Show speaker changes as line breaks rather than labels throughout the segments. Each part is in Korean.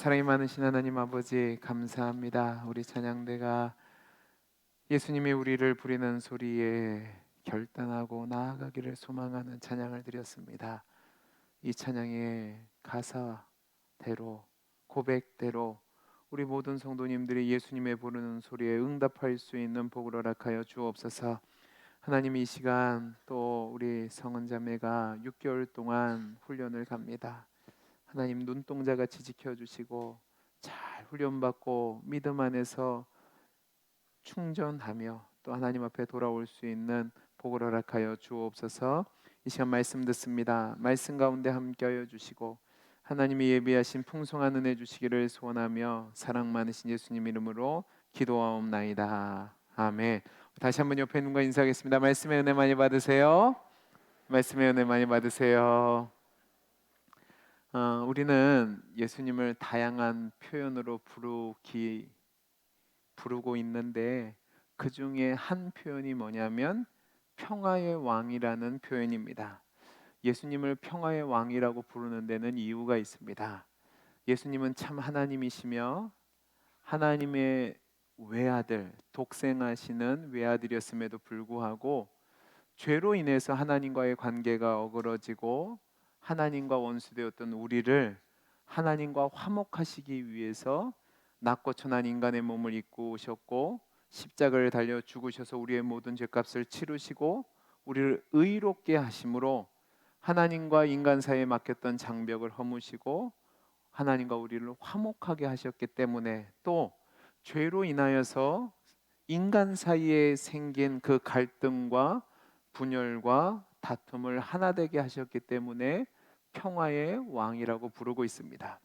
사랑이 많으신 하나님 아버지 감사합니다. 우리 찬양대가 예수님이 우리를 부리는 소리에 결단하고 나아가기를 소망하는 찬양을 드렸습니다. 이 찬양의 가사대로 고백대로 우리 모든 성도님들이 예수님의 부르는 소리에 응답할 수 있는 복을 허락하여 주옵소서. 하나님, 이 시간 또 우리 성은자매가 6개월 동안 훈련을 갑니다. 하나님, 눈동자같이 지켜주시고 잘 훈련받고 믿음 안에서 충전하며 또 하나님 앞에 돌아올 수 있는 복을 허락하여 주옵소서. 이 시간 말씀 듣습니다. 말씀 가운데 함께하여 주시고 하나님이 예비하신 풍성한 은혜 주시기를 소원하며 사랑 많으신 예수님 이름으로 기도하옵나이다. 아멘. 다시 한번 옆에 있는 분과 인사하겠습니다. 말씀의 은혜 많이 받으세요. 말씀의 은혜 많이 받으세요. 우리는 예수님을 다양한 표현으로 부르고 있는데 그 중에 한 표현이 뭐냐면 평화의 왕이라는 표현입니다. 예수님을 평화의 왕이라고 부르는 데는 이유가 있습니다. 예수님은 참 하나님이시며 하나님의 외아들, 독생하시는 외아들이었음에도 불구하고 죄로 인해서 하나님과의 관계가 어그러지고 하나님과 원수되었던 우리를 하나님과 화목하시기 위해서 낮고 천한 인간의 몸을 입고 오셨고 십자가를 달려 죽으셔서 우리의 모든 죄값을 치르시고 우리를 의롭게 하심으로 하나님과 인간 사이에 막혔던 장벽을 허무시고 하나님과 우리를 화목하게 하셨기 때문에 또 죄로 인하여서 인간 사이에 생긴 그 갈등과 분열과 다툼을 하나 되게 하셨기 때문에 평화의 왕이라고 부르고 있습니다.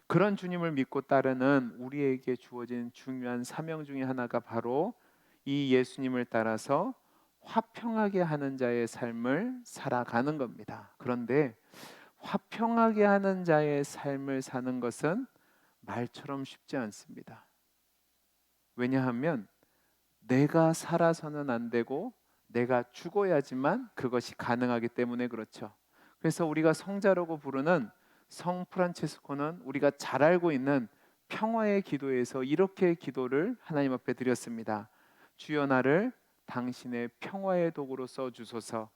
그런 주님을 믿고 따르는 우리에게 주어진 중요한 사명 중에 하나가 바로 이 예수님을 따라서 화평하게 하는 자의 삶을 살아가는 겁니다. 그런데 화평하게 하는 자의 삶을 사는 것은 말처럼 쉽지 않습니다. 왜냐하면 내가 살아서는 안 되고 내가 죽어야지만 그것이 가능하기 때문에 그렇죠. 그래서 우리가 성자라고 부르는 성 프란체스코는 우리가 잘 알고 있는 평화의 기도에서 이렇게 기도를 하나님 앞에 드렸습니다. 주여, 나를 당신의 평화의 도구로 써주소서.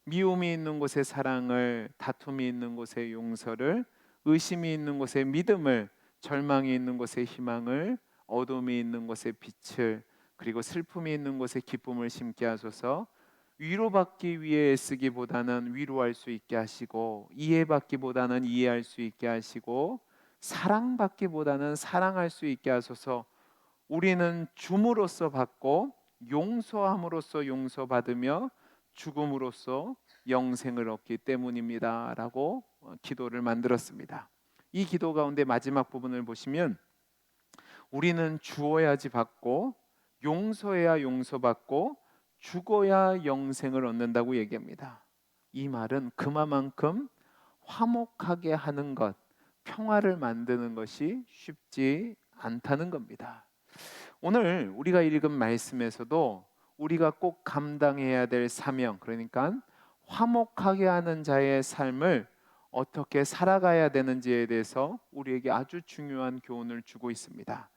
미움이 있는 곳에 사랑을, 다툼이 있는 곳에 용서를, 의심이 있는 곳에 믿음을, 절망이 있는 곳에 희망을, 어둠이 있는 곳에 빛을, 그리고 슬픔이 있는 곳에 기쁨을 심게 하소서. 위로받기 위해 애쓰기보다는 위로할 수 있게 하시고, 이해받기보다는 이해할 수 있게 하시고, 사랑받기보다는 사랑할 수 있게 하소서. 우리는 줌으로써 받고 용서함으로써 용서받으며 죽음으로써 영생을 얻기 때문입니다 라고 기도를 만들었습니다. 이 기도 가운데 마지막 부분을 보시면 우리는 주어야지 받고 용서해야 용서받고 죽어야 영생을 얻는다고 얘기합니다. 이 말은 그만큼 화목하게 하는 것, 평화를 만드는 것이 쉽지 않다는 겁니다. 오늘 우리가 읽은 말씀에서도 우리가 꼭 감당해야 될 사명, 그러니까 화목하게 하는 자의 삶을 어떻게 살아가야 되는지에 대해서 우리에게 아주 중요한 교훈을 주고 있습니다.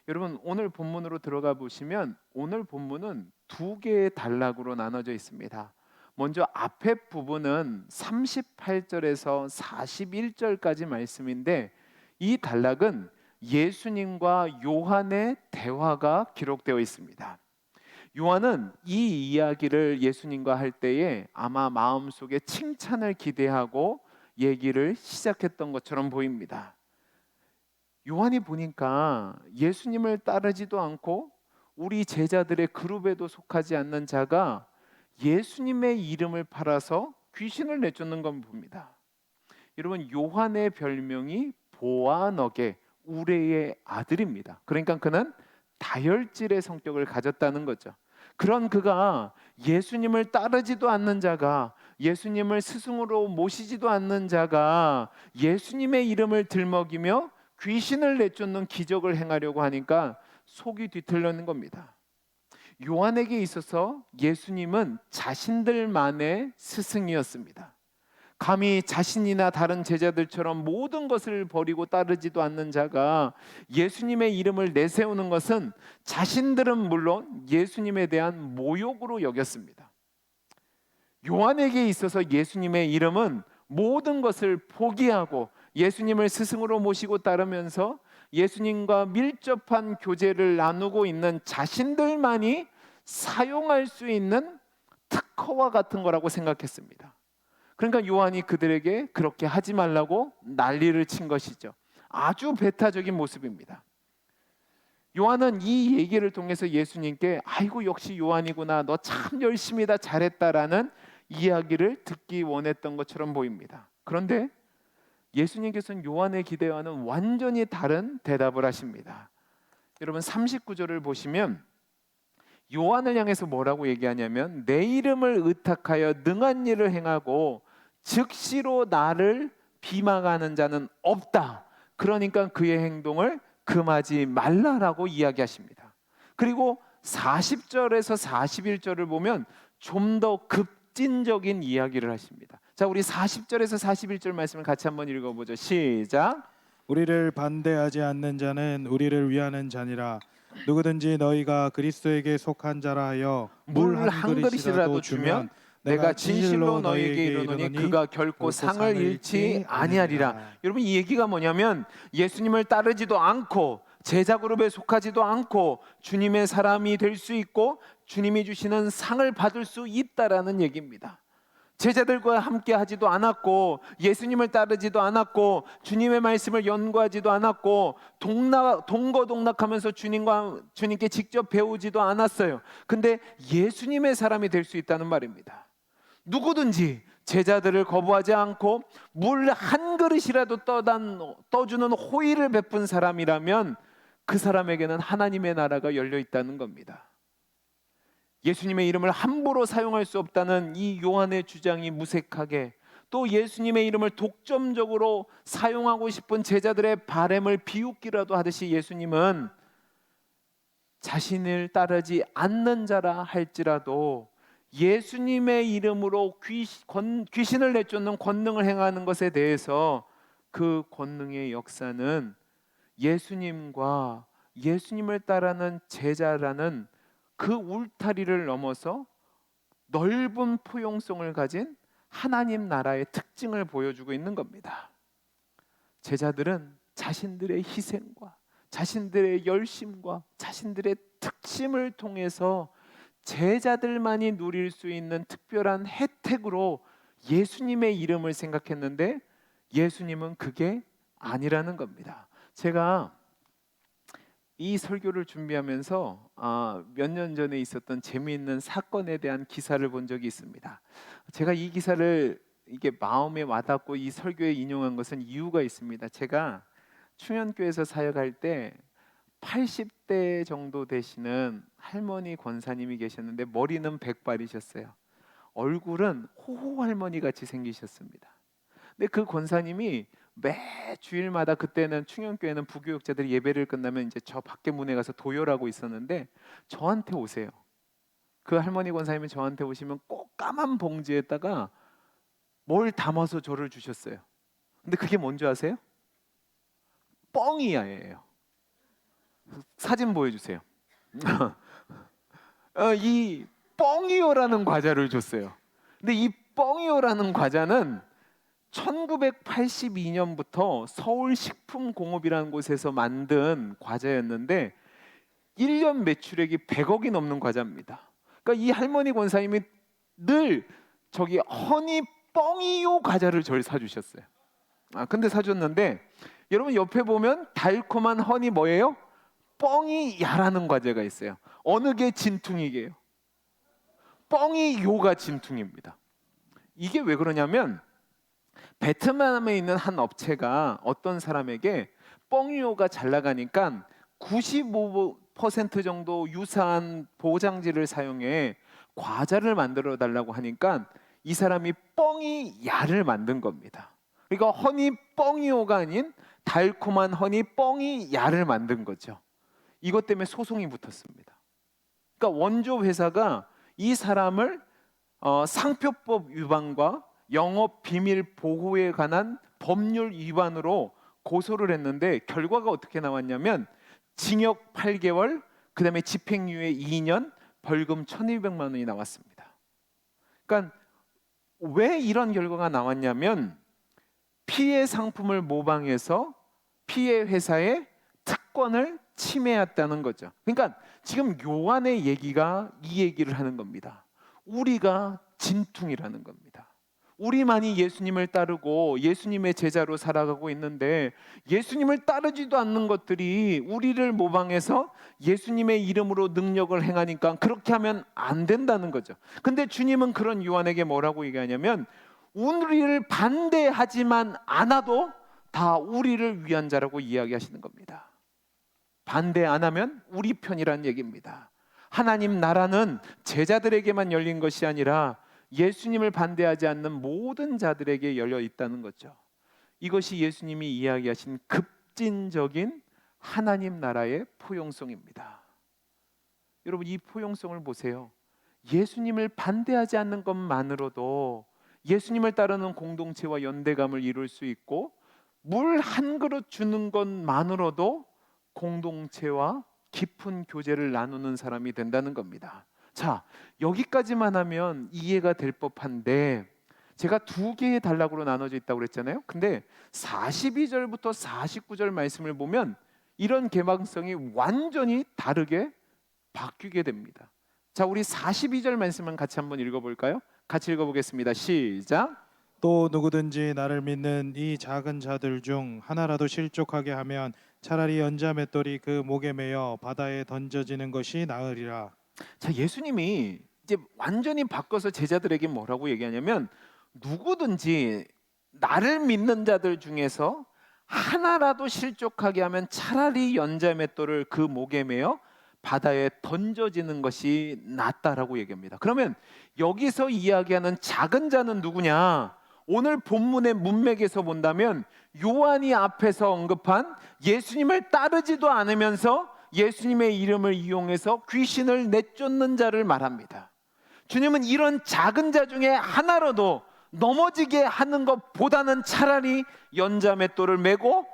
여러분, 오늘 본문으로 들어가 보시면 오늘 본문은 두 개의 단락으로 나눠져 있습니다. 먼저 앞에 부분은 38절에서 41절까지 말씀인데 이 단락은 예수님과 요한의 대화가 기록되어 있습니다. 요한은 이 이야기를 예수님과 할 때에 아마 마음속에 칭찬을 기대하고 얘기를 시작했던 것처럼 보입니다. 요한이 보니까 예수님을 따르지도 않고 우리 제자들의 그룹에도 속하지 않는 자가 예수님의 이름을 팔아서 귀신을 내쫓는 건 봅니다. 여러분, 요한의 별명이 보아너게, 우레의 아들입니다. 그러니까 그는 다혈질의 성격을 가졌다는 거죠. 그런 그가 예수님을 따르지도 않는 자가, 예수님을 스승으로 모시지도 않는 자가 예수님의 이름을 들먹이며 귀신을 내쫓는 기적을 행하려고 하니까 속이 뒤틀리는 겁니다. 요한에게 있어서 예수님은 자신들만의 스승이었습니다. 감히 자신이나 다른 제자들처럼 모든 것을 버리고 따르지도 않는 자가 예수님의 이름을 내세우는 것은 자신들은 물론 예수님에 대한 모욕으로 여겼습니다. 요한에게 있어서 예수님의 이름은 모든 것을 포기하고 예수님을 스승으로 모시고 따르면서 예수님과 밀접한 교제를 나누고 있는 자신들만이 사용할 수 있는 특허와 같은 거라고 생각했습니다. 그러니까 요한이 그들에게 그렇게 하지 말라고 난리를 친 것이죠. 아주 배타적인 모습입니다. 요한은 이 얘기를 통해서 예수님께 아이고 역시 요한이구나, 너 참 열심히다, 잘했다라는 이야기를 듣기 원했던 것처럼 보입니다. 그런데 예수님께서는 요한의 기대와는 완전히 다른 대답을 하십니다. 여러분 39절을 보시면 요한을 향해서 뭐라고 얘기하냐면 내 이름을 의탁하여 능한 일을 행하고 즉시로 나를 비방하는 자는 없다. 그러니까 그의 행동을 금하지 말라라고 이야기하십니다. 그리고 40절에서 41절을 보면 좀 더 급진적인 이야기를 하십니다. 자, 우리 40절에서 41절 말씀을 같이 한번 읽어보죠. 시작.
우리를 반대하지 않는 자는 우리를 위하는 자니라. 누구든지 너희가 그리스도에게 속한 자라 하여 물 한 그릇이라도 주면
내가 진실로 너희에게 이르노니 그가 결코 상을 잃지 아니하리라. 여러분 이 얘기가 뭐냐면 예수님을 따르지도 않고 제자 그룹에 속하지도 않고 주님의 사람이 될 수 있고 주님이 주시는 상을 받을 수 있다라는 얘기입니다. 제자들과 함께 하지도 않았고 예수님을 따르지도 않았고 주님의 말씀을 연구하지도 않았고 동거동락하면서 주님께 직접 배우지도 않았어요. 근데 예수님의 사람이 될 수 있다는 말입니다. 누구든지 제자들을 거부하지 않고 물 한 그릇이라도 떠주는 호의를 베푼 사람이라면 그 사람에게는 하나님의 나라가 열려 있다는 겁니다. 예수님의 이름을 함부로 사용할 수 없다는 이 요한의 주장이 무색하게, 또 예수님의 이름을 독점적으로 사용하고 싶은 제자들의 바램을 비웃기라도 하듯이 예수님은 자신을 따르지 않는 자라 할지라도 예수님의 이름으로 귀신을 내쫓는 권능을 행하는 것에 대해서 그 권능의 역사는 예수님과 예수님을 따르는 제자라는 그 울타리를 넘어서 넓은 포용성을 가진 하나님 나라의 특징을 보여주고 있는 겁니다. 제자들은 자신들의 희생과 자신들의 열심과 자신들의 특심을 통해서 제자들만이 누릴 수 있는 특별한 혜택으로 예수님의 이름을 생각했는데 예수님은 그게 아니라는 겁니다. 제가 이 설교를 준비하면서 몇 년 전에 있었던 재미있는 사건에 대한 기사를 본 적이 있습니다. 제가 이 기사를 이게 마음에 와닿고 이 설교에 인용한 것은 이유가 있습니다. 제가 충현교회에서 사역할 때 80대 정도 되시는 할머니 권사님이 계셨는데 머리는 백발이셨어요. 얼굴은 호호 할머니 같이 생기셨습니다. 근데 그 권사님이 매 주일마다, 그때는 충현교회는 부교육자들이 예배를 끝나면 이제 저 밖에 문에 가서 도열하고 있었는데 저한테 오세요. 그 할머니 권사님이 저한테 오시면 꼭 까만 봉지에다가 뭘 담아서 저를 주셨어요. 근데 그게 뭔지 아세요? 뻥이야예요. 사진 보여주세요. 이 뻥이요라는 과자를 줬어요. 근데 이 뻥이요라는 과자는 1982년부터 서울식품공업이라는 곳에서 만든 과자였는데 1년 매출액이 100억이 넘는 과자입니다. 그러니까 이 할머니 권사님이 늘 저기 허니 뻥이요 과자를 저를 사주셨어요. 근데 사줬는데 여러분 옆에 보면 달콤한 허니 뭐예요? 뻥이야라는 과자가 있어요. 어느 게 진퉁이게요? 뻥이요가 진퉁입니다. 이게 왜 그러냐면 베트남에 있는 한 업체가 어떤 사람에게 뻥이요가 잘 나가니까 95% 정도 유사한 포장지를 사용해 과자를 만들어 달라고 하니까 이 사람이 뻥이야를 만든 겁니다. 그러니까 허니 뻥이요가 아닌 달콤한 허니 뻥이야를 만든 거죠. 이것 때문에 소송이 붙었습니다. 그러니까 원조 회사가 이 사람을 상표법 위반과 영업 비밀 보호에 관한 법률 위반으로 고소를 했는데 결과가 어떻게 나왔냐면 징역 8개월, 그다음에 집행유예 2년, 벌금 1,200만 원이 나왔습니다. 그러니까 왜 이런 결과가 나왔냐면 피해 상품을 모방해서 피해 회사의 특권을 침해했다는 거죠. 그러니까 지금 요한의 얘기가 이 얘기를 하는 겁니다. 우리가 진퉁이라는 겁니다. 우리만이 예수님을 따르고 예수님의 제자로 살아가고 있는데 예수님을 따르지도 않는 것들이 우리를 모방해서 예수님의 이름으로 능력을 행하니까 그렇게 하면 안 된다는 거죠. 근데 주님은 그런 요한에게 뭐라고 얘기하냐면 우리를 반대하지만 않아도 다 우리를 위한 자라고 이야기하시는 겁니다. 반대 안 하면 우리 편이란 얘기입니다. 하나님 나라는 제자들에게만 열린 것이 아니라 예수님을 반대하지 않는 모든 자들에게 열려 있다는 거죠. 이것이 예수님이 이야기하신 급진적인 하나님 나라의 포용성입니다. 여러분 이 포용성을 보세요. 예수님을 반대하지 않는 것만으로도 예수님을 따르는 공동체와 연대감을 이룰 수 있고 물 한 그릇 주는 것만으로도 공동체와 깊은 교제를 나누는 사람이 된다는 겁니다. 자, 여기까지만 하면 이해가 될 법한데 제가 두 개의 단락으로 나눠져 있다고 그랬잖아요. 근데 42절부터 49절 말씀을 보면 이런 개방성이 완전히 다르게 바뀌게 됩니다. 자, 우리 42절 말씀만 같이 한번 읽어볼까요? 같이 읽어보겠습니다. 시작.
또 누구든지 나를 믿는 이 작은 자들 중 하나라도 실족하게 하면 차라리 연자 맷돌이 그 목에 매여 바다에 던져지는 것이 나으리라.
자, 예수님이 이제 완전히 바꿔서 제자들에게 뭐라고 얘기하냐면 누구든지 나를 믿는 자들 중에서 하나라도 실족하게 하면 차라리 연자 맷돌을 그 목에 매어 바다에 던져지는 것이 낫다라고 얘기합니다. 그러면 여기서 이야기하는 작은 자는 누구냐? 오늘 본문의 문맥에서 본다면 요한이 앞에서 언급한 예수님을 따르지도 않으면서 예수님의 이름을 이용해서 귀신을 내쫓는 자를 말합니다. 주님은 이런 작은 자 중에 하나라도 넘어지게 하는 것보다는 차라리 연자 맷돌을 메고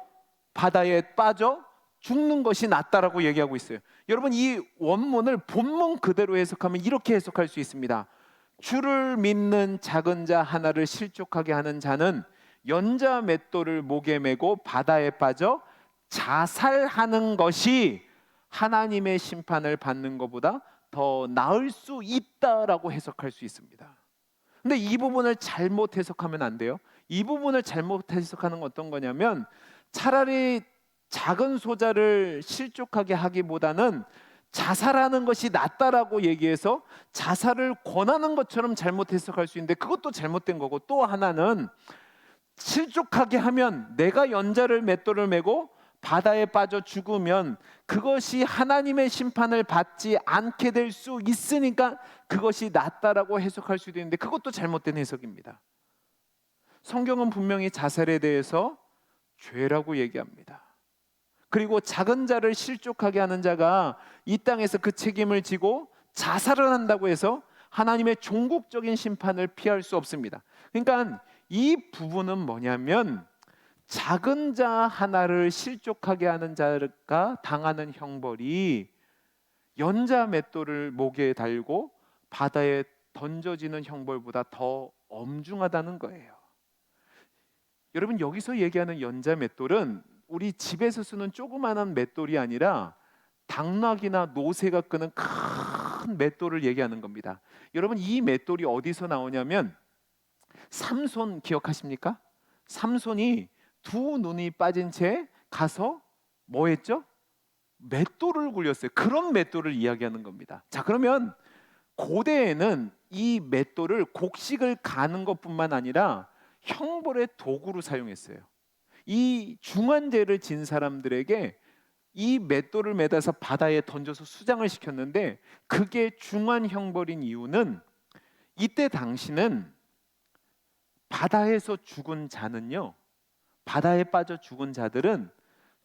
바다에 빠져 죽는 것이 낫다라고 얘기하고 있어요. 여러분 이 원문을 본문 그대로 해석하면 이렇게 해석할 수 있습니다. 주를 믿는 작은 자 하나를 실족하게 하는 자는 연자 맷돌을 목에 메고 바다에 빠져 자살하는 것이 하나님의 심판을 받는 것보다 더 나을 수 있다라고 해석할 수 있습니다. 근데 이 부분을 잘못 해석하면 안 돼요. 이 부분을 잘못 해석하는 건 어떤 거냐면 차라리 작은 소자를 실족하게 하기보다는 자살하는 것이 낫다라고 얘기해서 자살을 권하는 것처럼 잘못 해석할 수 있는데 그것도 잘못된 거고, 또 하나는 실족하게 하면 내가 연자를 맷돌을 메고 바다에 빠져 죽으면 그것이 하나님의 심판을 받지 않게 될 수 있으니까 그것이 낫다라고 해석할 수도 있는데 그것도 잘못된 해석입니다. 성경은 분명히 자살에 대해서 죄라고 얘기합니다. 그리고 작은 자를 실족하게 하는 자가 이 땅에서 그 책임을 지고 자살을 한다고 해서 하나님의 종국적인 심판을 피할 수 없습니다. 그러니까 이 부분은 뭐냐면 작은 자 하나를 실족하게 하는 자가 당하는 형벌이 연자 맷돌을 목에 달고 바다에 던져지는 형벌보다 더 엄중하다는 거예요. 여러분 여기서 얘기하는 연자 맷돌은 우리 집에서 쓰는 조그마한 맷돌이 아니라 당나귀나 노새가 끄는 큰 맷돌을 얘기하는 겁니다. 여러분 이 맷돌이 어디서 나오냐면 삼손 기억하십니까? 삼손이 두 눈이 빠진 채 가서 뭐 했죠? 맷돌을 굴렸어요. 그런 맷돌을 이야기하는 겁니다. 자, 그러면 고대에는 이 맷돌을 곡식을 가는 것뿐만 아니라 형벌의 도구로 사용했어요. 이 중환죄를 진 사람들에게 이 맷돌을 매다서 바다에 던져서 수장을 시켰는데 그게 중환 형벌인 이유는 이때 당시는 바다에서 죽은 자는요, 바다에 빠져 죽은 자들은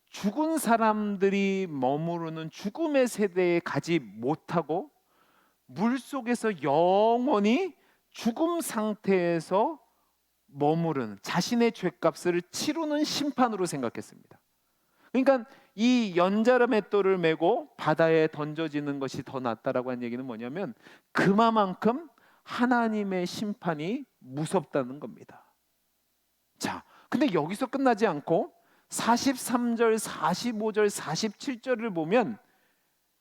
죽은 사람들이 머무르는 죽음의 세대에 가지 못하고 물속에서 영원히 죽음 상태에서 머무르는, 자신의 죄값을 치르는 심판으로 생각했습니다. 그러니까 이 연자라 맷돌을 메고 바다에 던져지는 것이 더 낫다라고 한 얘기는 뭐냐면 그만큼 하나님의 심판이 무섭다는 겁니다. 자, 근데 여기서 끝나지 않고 43절, 45절, 47절을 보면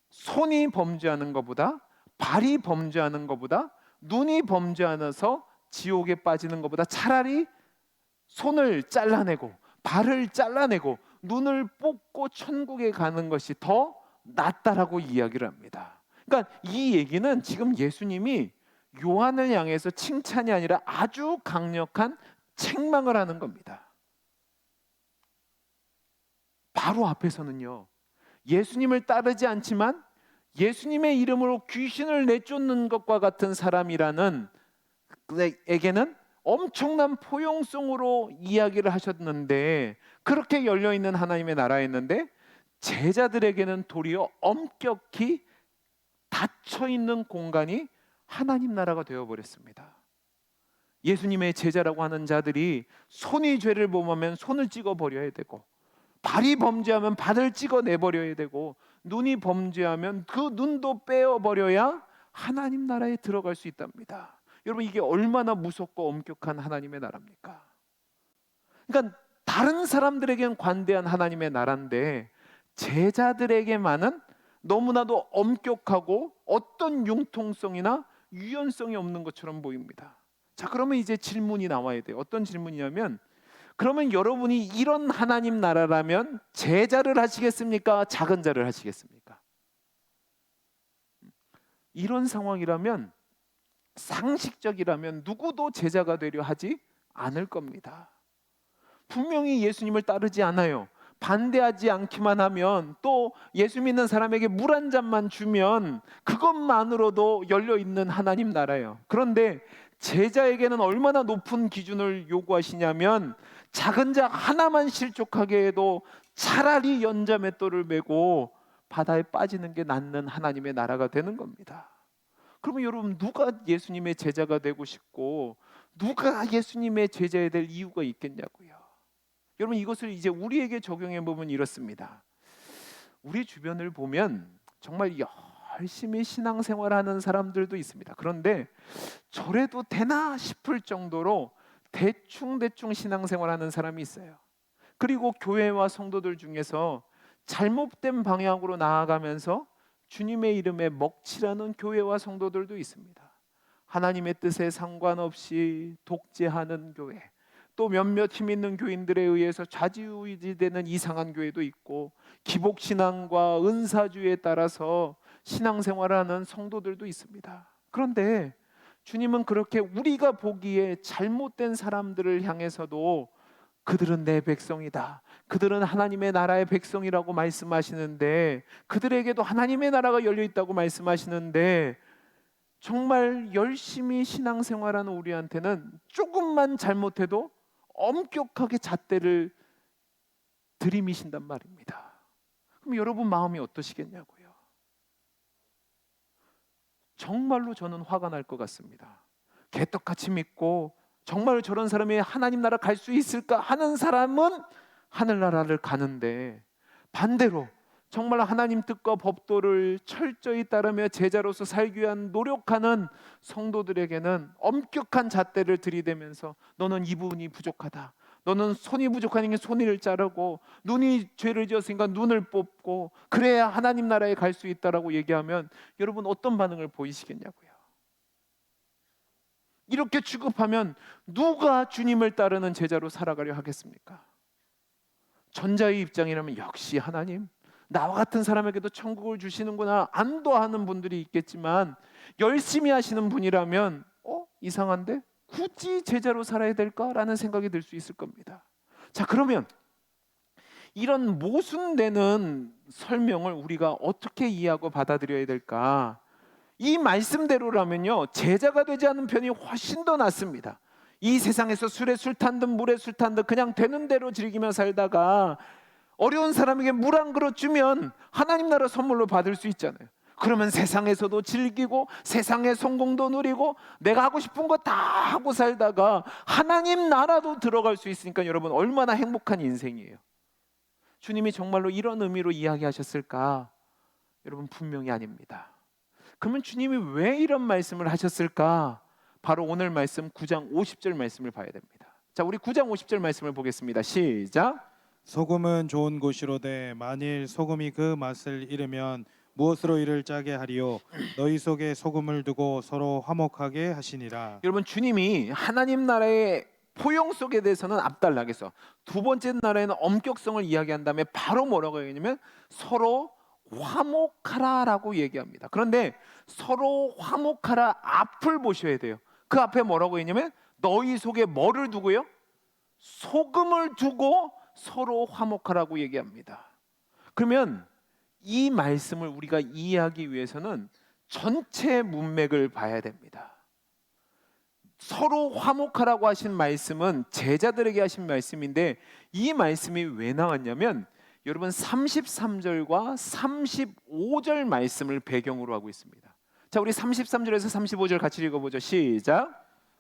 손이 범죄하는 것보다, 발이 범죄하는 것보다, 눈이 범죄하면서 지옥에 빠지는 것보다 차라리 손을 잘라내고 발을 잘라내고 눈을 뽑고 천국에 가는 것이 더 낫다라고 이야기를 합니다. 그러니까 이 얘기는 지금 예수님이 요한을 향해서 칭찬이 아니라 아주 강력한 책망을 하는 겁니다. 바로 앞에서는요, 예수님을 따르지 않지만 예수님의 이름으로 귀신을 내쫓는 것과 같은 사람이라는 에게는 엄청난 포용성으로 이야기를 하셨는데, 그렇게 열려있는 하나님의 나라였는데 제자들에게는 도리어 엄격히 닫혀있는 공간이 하나님 나라가 되어버렸습니다. 예수님의 제자라고 하는 자들이 손이 죄를 범하면 손을 찍어버려야 되고, 발이 범죄하면 발을 찍어내버려야 되고, 눈이 범죄하면 그 눈도 빼어버려야 하나님 나라에 들어갈 수 있답니다. 여러분, 이게 얼마나 무섭고 엄격한 하나님의 나라입니까? 그러니까 다른 사람들에겐 관대한 하나님의 나라인데 제자들에게만은 너무나도 엄격하고 어떤 융통성이나 유연성이 없는 것처럼 보입니다. 자, 그러면 이제 질문이 나와야 돼요. 어떤 질문이냐면, 그러면 여러분이 이런 하나님 나라라면 제자를 하시겠습니까? 작은 자를 하시겠습니까? 이런 상황이라면, 상식적이라면 누구도 제자가 되려 하지 않을 겁니다. 분명히 예수님을 따르지 않아요. 반대하지 않기만 하면, 또 예수 믿는 사람에게 물 한 잔만 주면 그것만으로도 열려있는 하나님 나라예요. 그런데 제자에게는 얼마나 높은 기준을 요구하시냐면, 작은 자 하나만 실족하게 해도 차라리 연자 맷돌을 메고 바다에 빠지는 게 낫는 하나님의 나라가 되는 겁니다. 그러면 여러분, 누가 예수님의 제자가 되고 싶고 누가 예수님의 제자가 될 이유가 있겠냐고요. 여러분, 이것을 이제 우리에게 적용해 보면 이렇습니다. 우리 주변을 보면 정말 열심히 신앙생활하는 사람들도 있습니다. 그런데 저래도 되나 싶을 정도로 대충 신앙생활하는 사람이 있어요. 그리고 교회와 성도들 중에서 잘못된 방향으로 나아가면서 주님의 이름에 먹칠하는 교회와 성도들도 있습니다. 하나님의 뜻에 상관없이 독재하는 교회, 또 몇몇 힘 있는 교인들에 의해서 좌지우지되는 이상한 교회도 있고, 기복신앙과 은사주의에 따라서 신앙생활하는 성도들도 있습니다. 그런데 주님은 그렇게 우리가 보기에 잘못된 사람들을 향해서도 그들은 내 백성이다, 그들은 하나님의 나라의 백성이라고 말씀하시는데, 그들에게도 하나님의 나라가 열려있다고 말씀하시는데, 정말 열심히 신앙생활하는 우리한테는 조금만 잘못해도 엄격하게 잣대를 들이미신단 말입니다. 그럼 여러분 마음이 어떠시겠냐고요. 정말로 저는 화가 날 것 같습니다. 개떡같이 믿고 정말 저런 사람이 하나님 나라 갈 수 있을까 하는 사람은 하늘나라를 가는데, 반대로 정말 하나님 뜻과 법도를 철저히 따르며 제자로서 살기 위한 노력하는 성도들에게는 엄격한 잣대를 들이대면서, 너는 이 부분이 부족하다, 너는 손이 부족하니까 손을 자르고, 눈이 죄를 지었으니까 눈을 뽑고, 그래야 하나님 나라에 갈 수 있다라고 얘기하면 여러분 어떤 반응을 보이시겠냐고요. 이렇게 취급하면 누가 주님을 따르는 제자로 살아가려 하겠습니까? 전자의 입장이라면 역시 하나님, 나와 같은 사람에게도 천국을 주시는구나 안도하는 분들이 있겠지만, 열심히 하시는 분이라면 이상한데 굳이 제자로 살아야 될까라는 생각이 들 수 있을 겁니다. 자, 그러면 이런 모순되는 설명을 우리가 어떻게 이해하고 받아들여야 될까? 이 말씀대로라면요, 제자가 되지 않은 편이 훨씬 더 낫습니다. 이 세상에서 술에 술 탄 듯 물에 술 탄 듯 그냥 되는 대로 즐기며 살다가 어려운 사람에게 물 한 그릇 주면 하나님 나라 선물로 받을 수 있잖아요. 그러면 세상에서도 즐기고 세상의 성공도 누리고 내가 하고 싶은 거 다 하고 살다가 하나님 나라도 들어갈 수 있으니까 여러분 얼마나 행복한 인생이에요. 주님이 정말로 이런 의미로 이야기하셨을까? 여러분 분명히 아닙니다. 그러면 주님이 왜 이런 말씀을 하셨을까? 바로 오늘 말씀 9장 50절 말씀을 봐야 됩니다. 자, 우리 9장 50절 말씀을 보겠습니다. 시작.
소금은 좋은 것이로되 만일 소금이 그 맛을 잃으면 무엇으로 이를 짜게 하리요? 너희 속에 소금을 두고 서로 화목하게 하시니라.
여러분 주님이 하나님 나라의 포용성에 대해서는 앞달락해서 두 번째 나라에는 엄격성을 이야기한 다음에 바로 뭐라고 얘기하냐면 서로 화목하라라고 얘기합니다. 그런데 서로 화목하라 앞을 보셔야 돼요. 그 앞에 뭐라고 했냐면 너희 속에 뭐를 두고요? 소금을 두고 서로 화목하라고 얘기합니다. 그러면 이 말씀을 우리가 이해하기 위해서는 전체 문맥을 봐야 됩니다. 서로 화목하라고 하신 말씀은 제자들에게 하신 말씀인데 이 말씀이 왜 나왔냐면 여러분 33절과 35절 말씀을 배경으로 하고 있습니다. 자, 우리 33절에서 35절 같이 읽어보죠. 시작.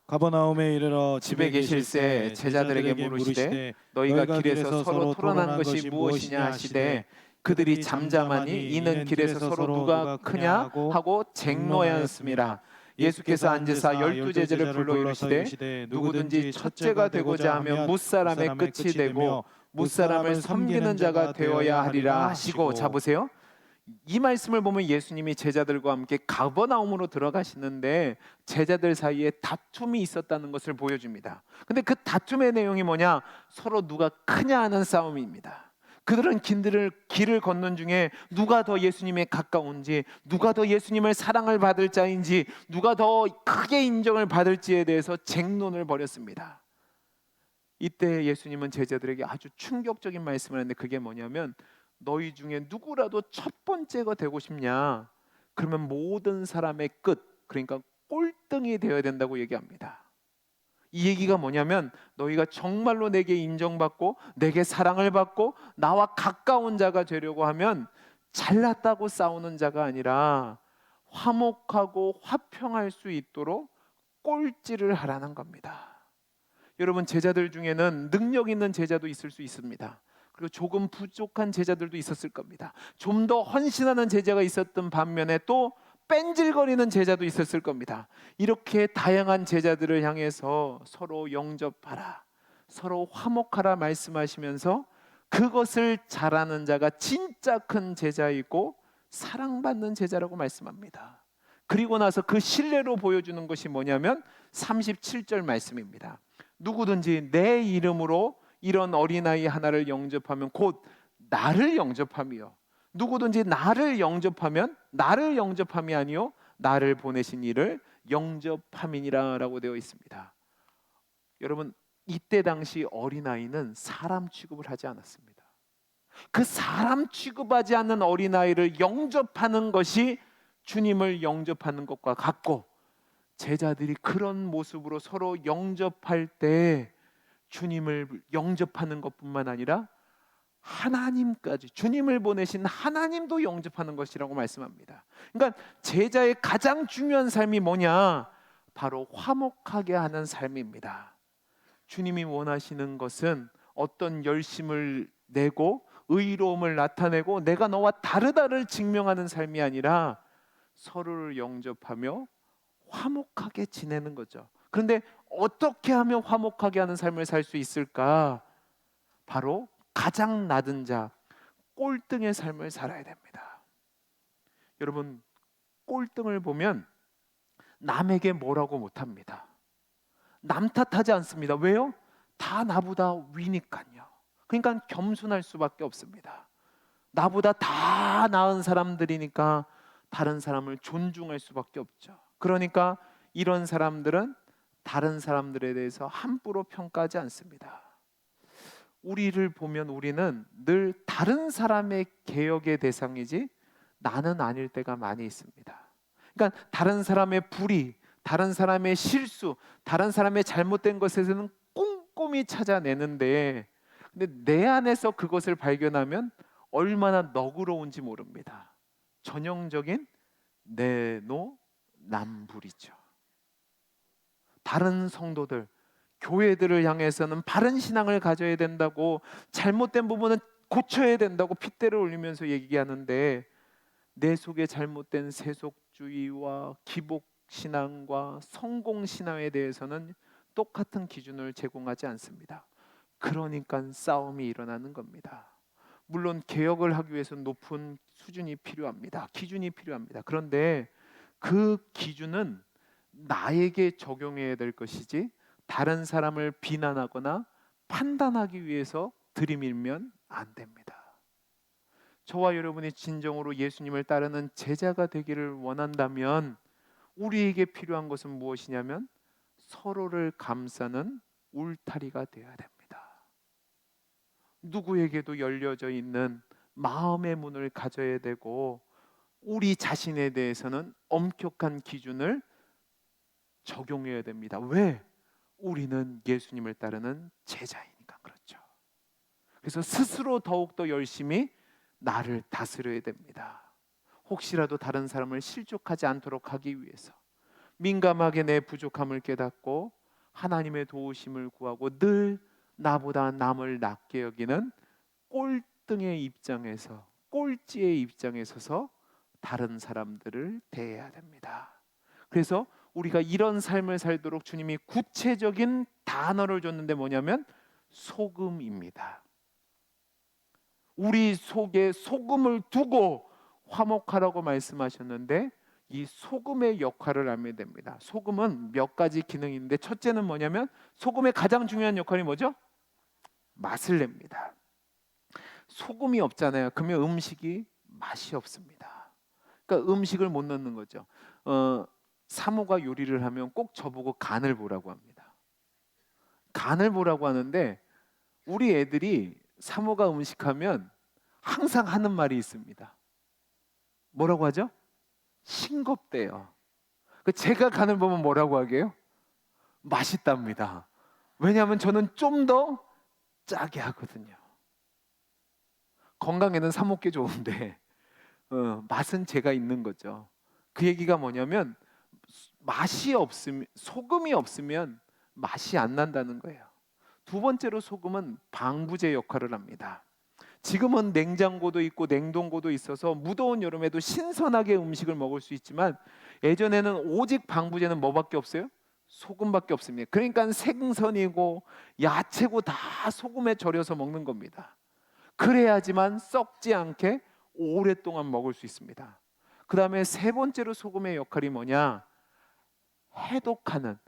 가버나움에 이르러
집에 계실새 제자들에게 물으시되 너희가 길에서 서로 토론한 것이 무엇이냐 하시되 그들이 잠잠하니 이는 길에서 서로 누가 크냐 하고 쟁노하였음이라. 예수께서 앉으사 12제자를 불러 이르시되 누구든지 첫째가 되고자 하면 뭇사람의 끝이 되고 뭇사람을 섬기는 자가 되어야 하리라 하시고. 자 보세요. 이 말씀을 보면 예수님이 제자들과 함께 가버나움으로 들어가시는데 제자들 사이에 다툼이 있었다는 것을 보여줍니다. 근데 그 다툼의 내용이 뭐냐? 서로 누가 크냐 하는 싸움입니다. 그들은 길을 걷는 중에 누가 더 예수님에 가까운지, 누가 더 예수님을 사랑을 받을 자인지, 누가 더 크게 인정을 받을지에 대해서 쟁론을 벌였습니다. 이때 예수님은 제자들에게 아주 충격적인 말씀을 하는데 그게 뭐냐면 너희 중에 누구라도 첫 번째가 되고 싶냐? 그러면 모든 사람의 끝, 그러니까 꼴등이 되어야 된다고 얘기합니다. 이 얘기가 뭐냐면 너희가 정말로 내게 인정받고 내게 사랑을 받고 나와 가까운 자가 되려고 하면 잘났다고 싸우는 자가 아니라 화목하고 화평할 수 있도록 꼴찌를 하라는 겁니다. 여러분 제자들 중에는 능력 있는 제자도 있을 수 있습니다. 그리고 조금 부족한 제자들도 있었을 겁니다. 좀 더 헌신하는 제자가 있었던 반면에 또 뺀질거리는 제자도 있었을 겁니다. 이렇게 다양한 제자들을 향해서 서로 영접하라, 서로 화목하라 말씀하시면서 그것을 잘하는 자가 진짜 큰 제자이고 사랑받는 제자라고 말씀합니다. 그리고 나서 그 신뢰로 보여주는 것이 뭐냐면 37절 말씀입니다. 누구든지 내 이름으로 이런 어린아이 하나를 영접하면 곧 나를 영접함이요. 누구든지 나를 영접하면 나를 영접함이 아니요 나를 보내신 이를 영접함이니라 라고 되어 있습니다. 여러분 이때 당시 어린아이는 사람 취급을 하지 않았습니다. 그 사람 취급하지 않는 어린아이를 영접하는 것이 주님을 영접하는 것과 같고 제자들이 그런 모습으로 서로 영접할 때 주님을 영접하는 것뿐만 아니라 하나님까지 주님을 보내신 하나님도 영접하는 것이라고 말씀합니다. 그러니까 제자의 가장 중요한 삶이 뭐냐? 바로 화목하게 하는 삶입니다. 주님이 원하시는 것은 어떤 열심을 내고 의로움을 나타내고 내가 너와 다르다를 증명하는 삶이 아니라 서로를 영접하며 화목하게 지내는 거죠. 그런데 어떻게 하면 화목하게 하는 삶을 살 수 있을까? 바로 가장 낮은 자, 꼴등의 삶을 살아야 됩니다. 여러분, 꼴등을 보면 남에게 뭐라고 못합니다. 남 탓하지 않습니다. 왜요? 다 나보다 위니까요. 그러니까 겸손할 수밖에 없습니다. 나보다 다 나은 사람들이니까 다른 사람을 존중할 수밖에 없죠. 그러니까 이런 사람들은 다른 사람들에 대해서 함부로 평가하지 않습니다. 우리를 보면 우리는 늘 다른 사람의 개혁의 대상이지 나는 아닐 때가 많이 있습니다. 그러니까 다른 사람의 불의, 다른 사람의 실수, 다른 사람의 잘못된 것에서는 꼼꼼히 찾아내는데 근데 내 안에서 그것을 발견하면 얼마나 너그러운지 모릅니다. 전형적인 내노남불이죠. 다른 성도들, 교회들을 향해서는 바른 신앙을 가져야 된다고, 잘못된 부분은 고쳐야 된다고 핏대를 올리면서 얘기하는데, 내 속에 잘못된 세속주의와 기복신앙과 성공신앙에 대해서는 똑같은 기준을 제공하지 않습니다. 그러니까 싸움이 일어나는 겁니다. 물론 개혁을 하기 위해서 높은 수준이 필요합니다. 기준이 필요합니다. 그런데 그 기준은 나에게 적용해야 될 것이지 다른 사람을 비난하거나 판단하기 위해서 들이밀면 안 됩니다. 저와 여러분이 진정으로 예수님을 따르는 제자가 되기를 원한다면 우리에게 필요한 것은 무엇이냐면 서로를 감싸는 울타리가 되어야 됩니다. 누구에게도 열려져 있는 마음의 문을 가져야 되고, 우리 자신에 대해서는 엄격한 기준을 적용해야 됩니다. 왜? 우리는 예수님을 따르는 제자이니까 그렇죠. 그래서 스스로 더욱더 열심히 나를 다스려야 됩니다. 혹시라도 다른 사람을 실족하지 않도록 하기 위해서 민감하게 내 부족함을 깨닫고 하나님의 도우심을 구하고 늘 나보다 남을 낮게 여기는 꼴등의 입장에서, 꼴찌의 입장에 서서 다른 사람들을 대해야 됩니다. 그래서 우리가 이런 삶을 살도록 주님이 구체적인 단어를 줬는데 뭐냐면 소금입니다. 우리 속에 소금을 두고 화목하라고 말씀하셨는데, 이 소금의 역할을 알면 됩니다. 소금은 몇 가지 기능이 있는데, 첫째는 뭐냐면 소금의 가장 중요한 역할이 뭐죠? 맛을 냅니다. 소금이 없잖아요. 그러면 음식이 맛이 없습니다. 그러니까 음식을 못 넣는 거죠. 사모가 요리를 하면 꼭 저보고 간을 보라고 합니다. 간을 보라고 하는데, 우리 애들이 사모가 음식하면 항상 하는 말이 있습니다. 뭐라고 하죠? 싱겁대요. 제가 간을 보면 뭐라고 하게요? 맛있답니다. 왜냐하면 저는 좀 더 짜게 하거든요. 건강에는 사먹기 좋은데 맛은 제가 있는 거죠. 그 얘기가 뭐냐면 맛이 없으면, 소금이 없으면 맛이 안 난다는 거예요. 두 번째로 소금은 방부제 역할을 합니다. 지금은 냉장고도 있고 냉동고도 있어서 무더운 여름에도 신선하게 음식을 먹을 수 있지만, 예전에는 오직 방부제는 뭐밖에 없어요? 소금밖에 없습니다. 그러니까 생선이고 야채고 다 소금에 절여서 먹는 겁니다. 그래야지만 썩지 않게 오랫동안 먹을 수 있습니다. 그 다음에 세 번째로 소금의 역할이 뭐냐? 해독하는,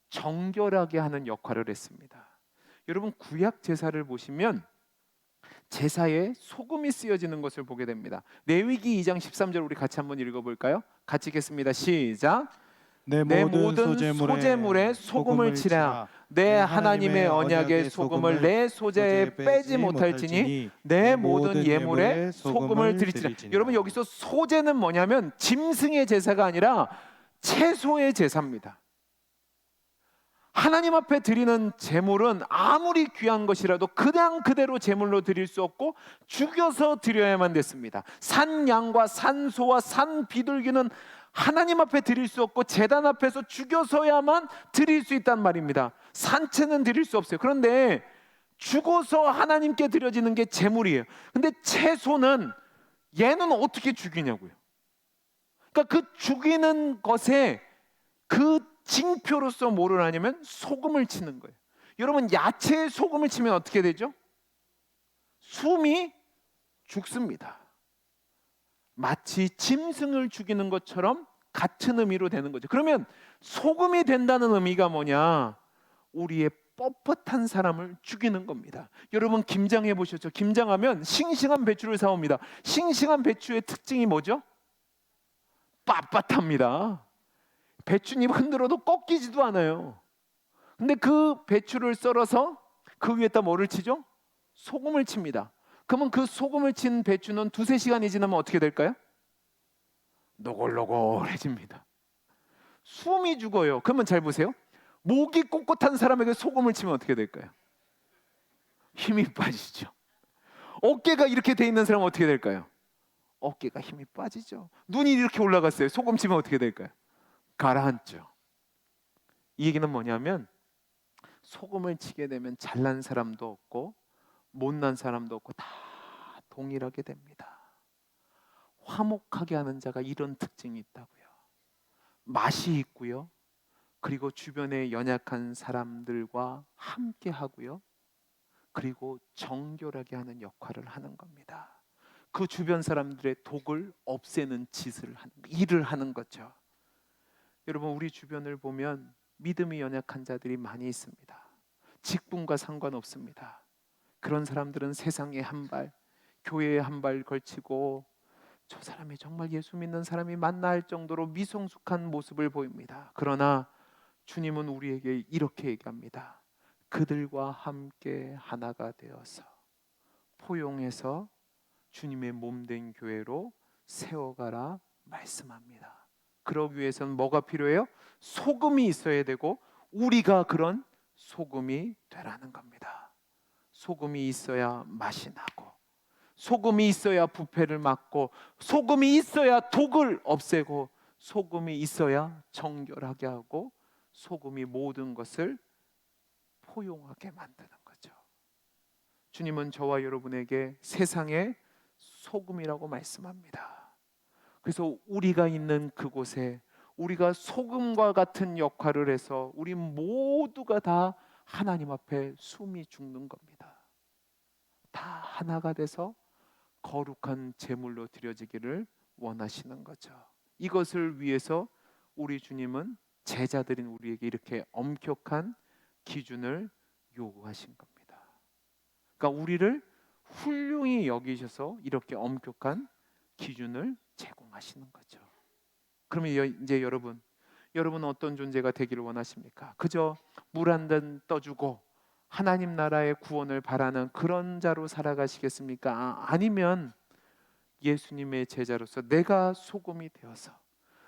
정결하게 하는 역할을 했습니다. 여러분, 구약 제사를 보시면 제사에 소금이 쓰여지는 것을 보게 됩니다. 레위기 2장 13절 우리 같이 한번 읽어볼까요? 같이 읽겠습니다. 시작. 내 모든 소제물에 소금을 치라. 내 하나님의 언약의 소금을 내 소재에 빼지 못할지니 내 모든 예물에 소금을 드리지라. 여러분, 여기서 소제는 뭐냐면 짐승의 제사가 아니라 채소의 제사입니다. 하나님 앞에 드리는 제물은 아무리 귀한 것이라도 그냥 그대로 제물로 드릴 수 없고 죽여서 드려야만 됐습니다. 산 양과 산 소와 산 비둘기는 하나님 앞에 드릴 수 없고 제단 앞에서 죽여서야만 드릴 수 있단 말입니다. 산채는 드릴 수 없어요. 그런데 죽어서 하나님께 드려지는 게 제물이에요. 근데 채소는 얘는 어떻게 죽이냐고요. 그러니까 그 죽이는 것에 그 징표로서 뭐를 하냐면 소금을 치는 거예요. 여러분, 야채에 소금을 치면 어떻게 되죠? 숨이 죽습니다. 마치 짐승을 죽이는 것처럼 같은 의미로 되는 거죠. 그러면 소금이 된다는 의미가 뭐냐? 우리의 뻣뻣한 사람을 죽이는 겁니다. 여러분, 김장해 보셨죠? 김장하면 싱싱한 배추를 사옵니다. 싱싱한 배추의 특징이 뭐죠? 빳빳합니다. 배추잎 흔들어도 꺾이지도 않아요. 근데 그 배추를 썰어서 그 위에다 뭐를 치죠? 소금을 칩니다. 그러면 그 소금을 친 배추는 2-3시간이 지나면 어떻게 될까요? 노골노골해집니다. 숨이 죽어요. 그러면 잘 보세요. 목이 꼿꼿한 사람에게 소금을 치면 어떻게 될까요? 힘이 빠지죠. 어깨가 이렇게 돼 있는 사람은 어떻게 될까요? 어깨가 힘이 빠지죠. 눈이 이렇게 올라갔어요. 소금 치면 어떻게 될까요? 가라앉죠. 이 얘기는 뭐냐면 소금을 치게 되면 잘난 사람도 없고 못난 사람도 없고 다 동일하게 됩니다. 화목하게 하는 자가 이런 특징이 있다고요. 맛이 있고요. 그리고 주변에 연약한 사람들과 함께 하고요. 그리고 정결하게 하는 역할을 하는 겁니다. 그 주변 사람들의 독을 없애는 일을 하는 거죠. 여러분, 우리 주변을 보면 믿음이 연약한 자들이 많이 있습니다. 직분과 상관없습니다. 그런 사람들은 세상에 한 발, 교회에 한 발 걸치고 저 사람이 정말 예수 믿는 사람이 맞나 할 정도로 미성숙한 모습을 보입니다. 그러나 주님은 우리에게 이렇게 얘기합니다. 그들과 함께 하나가 되어서 포용해서 주님의 몸된 교회로 세워가라 말씀합니다. 그러기 위해서는 뭐가 필요해요? 소금이 있어야 되고 우리가 그런 소금이 되라는 겁니다. 소금이 있어야 맛이 나고 소금이 있어야 부패를 막고 소금이 있어야 독을 없애고 소금이 있어야 정결하게 하고 소금이 모든 것을 포용하게 만드는 거죠. 주님은 저와 여러분에게 세상의 소금이라고 말씀합니다. 그래서 우리가 있는 그곳에 우리가 소금과 같은 역할을 해서 우리 모두가 다 하나님 앞에 숨이 죽는 겁니다. 다 하나가 돼서 거룩한 제물로 드려지기를 원하시는 거죠. 이것을 위해서 우리 주님은 제자들인 우리에게 이렇게 엄격한 기준을 요구하신 겁니다. 그러니까 우리를 훌륭히 여기셔서 이렇게 엄격한 기준을 제공하시는 거죠. 그러면 이제 여러분은 어떤 존재가 되기를 원하십니까? 그저 물 한 잔 떠주고 하나님 나라의 구원을 바라는 그런 자로 살아가시겠습니까? 아니면 예수님의 제자로서 내가 소금이 되어서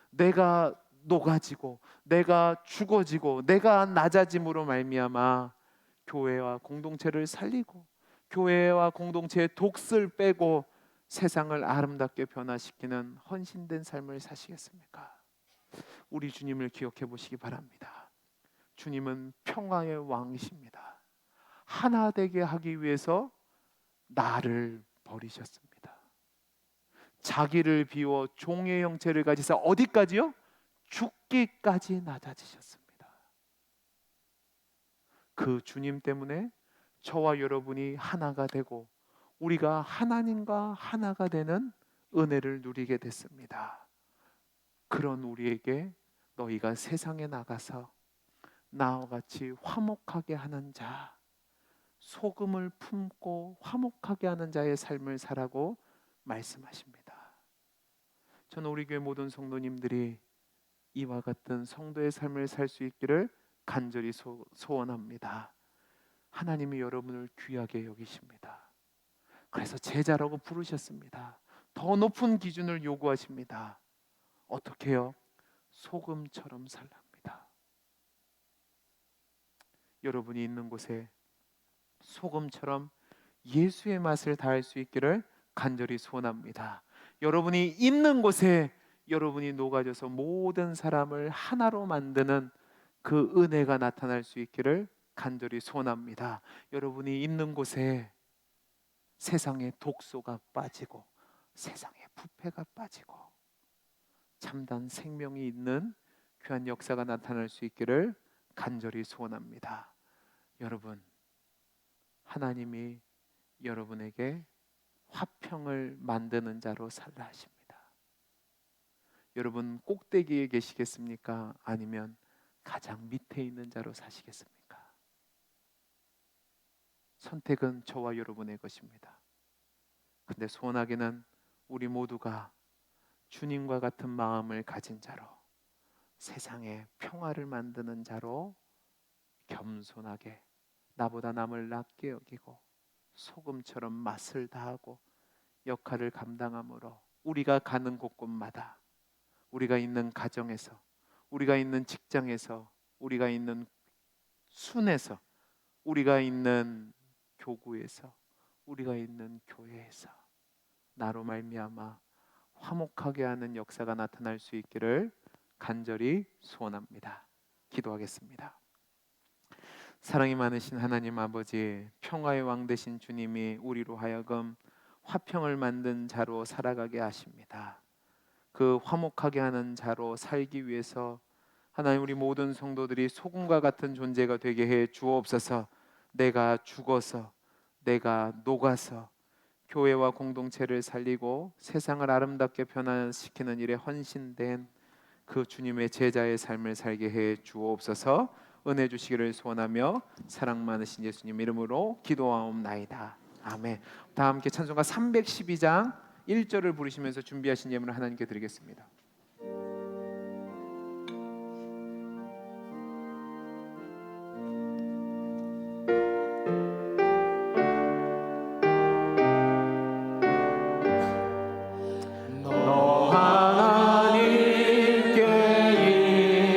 내가 녹아지고 내가 죽어지고 내가 낮아짐으로 말미암아 교회와 공동체를 살리고 교회와 공동체의 독을 빼고 세상을 아름답게 변화시키는 헌신된 삶을 사시겠습니까? 우리 주님을 기억해 보시기 바랍니다. 주님은 평화의 왕이십니다. 하나 되게 하기 위해서 나를 버리셨습니다. 자기를 비워 종의 형체를 가지사 어디까지요? 죽기까지 낮아지셨습니다. 그 주님 때문에 저와 여러분이 하나가 되고 우리가 하나님과 하나가 되는 은혜를 누리게 됐습니다. 그런 우리에게 너희가 세상에 나가서 나와 같이 화목하게 하는 자, 소금을 품고 화목하게 하는 자의 삶을 살라고 말씀하십니다. 저는 우리 교회 모든 성도님들이 이와 같은 성도의 삶을 살 수 있기를 간절히 소원합니다. 하나님이 여러분을 귀하게 여기십니다. 그래서 제자라고 부르셨습니다. 더 높은 기준을 요구하십니다. 어떻게 해요? 소금처럼 살랍니다. 여러분이 있는 곳에 소금처럼 예수의 맛을 다할 수 있기를 간절히 소원합니다. 여러분이 있는 곳에 여러분이 녹아져서 모든 사람을 하나로 만드는 그 은혜가 나타날 수 있기를 간절히 소원합니다. 여러분이 있는 곳에 세상의 독소가 빠지고 세상의 부패가 빠지고 참된 생명이 있는 귀한 역사가 나타날 수 있기를 간절히 소원합니다. 여러분, 하나님이 여러분에게 화평을 만드는 자로 살라 하십니다. 여러분 꼭대기에 계시겠습니까? 아니면 가장 밑에 있는 자로 사시겠습니까? 선택은 저와 여러분의 것입니다. 근데 소원하기는 우리 모두가 주님과 같은 마음을 가진 자로 세상에 평화를 만드는 자로 겸손하게 나보다 남을 낮게 여기고 소금처럼 맛을 다하고 역할을 감당함으로 우리가 가는 곳곳마다 우리가 있는 가정에서 우리가 있는 직장에서 우리가 있는 순에서 우리가 있는 교구에서 우리가 있는 교회에서 나로 말미암아 화목하게 하는 역사가 나타날 수 있기를 간절히 소원합니다. 기도하겠습니다. 사랑이 많으신 하나님 아버지, 평화의 왕 되신 주님이 우리로 하여금 화평을 만든 자로 살아가게 하십니다. 그 화목하게 하는 자로 살기 위해서 하나님, 우리 모든 성도들이 소금과 같은 존재가 되게 해 주옵소서. 내가 죽어서, 내가 녹아서 교회와 공동체를 살리고 세상을 아름답게 변화시키는 일에 헌신된 그 주님의 제자의 삶을 살게 해 주옵소서. 은혜 주시기를 소원하며 사랑 많으신 예수님 이름으로 기도하옵나이다. 아멘. 다 함께 찬송가 312장 1절을 부르시면서 준비하신 예물을 하나님께 드리겠습니다. 너 하나님께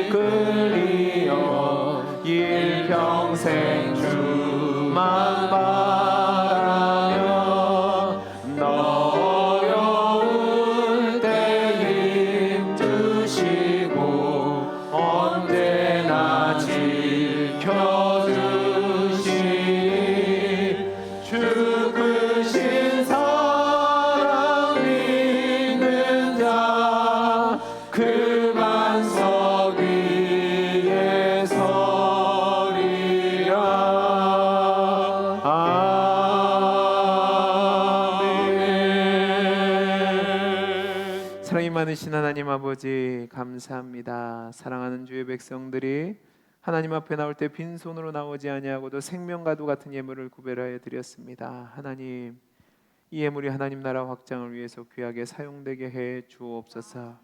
이끌리어 일평생 주만 바라며 너 어려울 때 힘주시고 언제나 지켜주시니 주 크신 사랑 믿는 자 그 반석 위에 서리라. 아멘. 사랑이 많으신 하나님 아버지, 감사합니다. 사랑하는 주의 백성들이 하나님 앞에 나올 때 빈손으로 나오지 아니하고도 생명과도 같은 예물을 구별하여 드렸습니다. 하나님, 이 예물이 하나님 나라 확장을 위해서 귀하게 사용되게 해 주옵소서.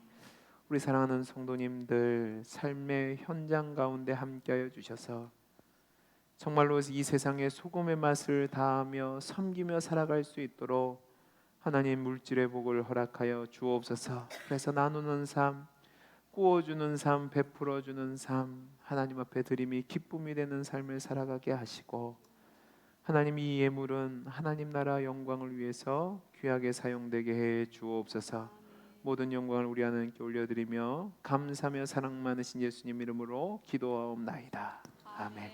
우리 사랑하는 성도님들 삶의 현장 가운데 함께하여 주셔서 정말로 이 세상의 소금의 맛을 다하며 섬기며 살아갈 수 있도록 하나님 물질의 복을 허락하여 주옵소서. 그래서 나누는 삶, 구워주는 삶, 베풀어주는 삶, 하나님 앞에 드림이 기쁨이 되는 삶을 살아가게 하시고, 하나님 이 예물은 하나님 나라 영광을 위해서 귀하게 사용되게 해 주옵소서. 모든 영광을 우리 하나님께 올려드리며 감사하며 사랑 많으신 예수님 이름으로 기도하옵나이다. 아멘.